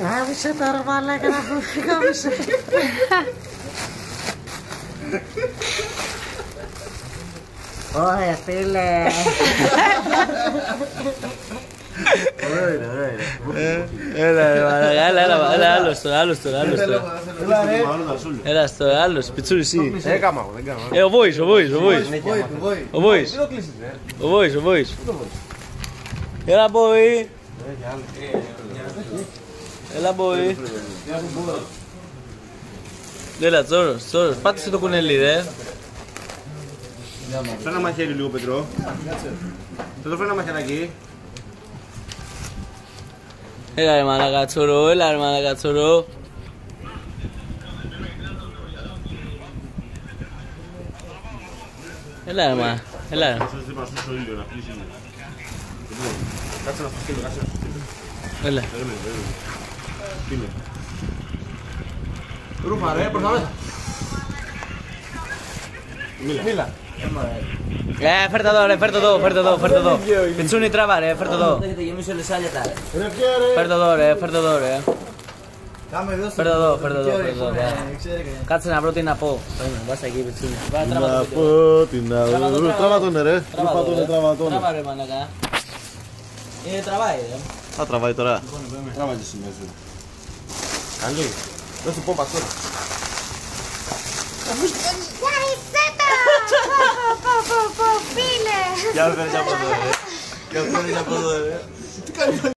Γάμισε το ρε μαλάκα να φύγει, γάμισε. Ωραία φίλε. Ωραία. Έλα, άλλος τώρα. Έλα τώρα, άλλος, πιτσούρι εσύ. Δεν κάμα. Ο Βόης. Έλα boy. Έλα Τσόρος, πάτησε το κουνέλι ρε. Φέρε ένα μαχαίρι λίγο Πετρό. Θα το φέρω ένα μαχαιράκι. Έλα ρε μαλάκα Τσόρο. Έλα ρε. Στο ήλιο να πλήσει. Κάτσε να φαστείλω, Έλα. Τι είναι. Ρούφα ρε, προς τα μέσα. Μίλα. Φέρ' το εδώ. Πιτσούνι τράβα ρε, φέρ' το εδώ. Έχετε γεμίσει όλες άλιατα ρε. Φέρ' το εδώ ρε. Φέρ' το εδώ. Κάτσε να βρω τι να πω. Βάστα εκεί πιτσούνι. Να πω τι να βρω. Τράβα τον ρε. Τράβα ρε μανακά. Τραβάει ρε. Θα τραβάει τώρα. Τράβα και εσύ μέσα. Καλή. Δώσ' του πόμπα τώρα. Φίλε! Για φέρνει από εδώ ρε.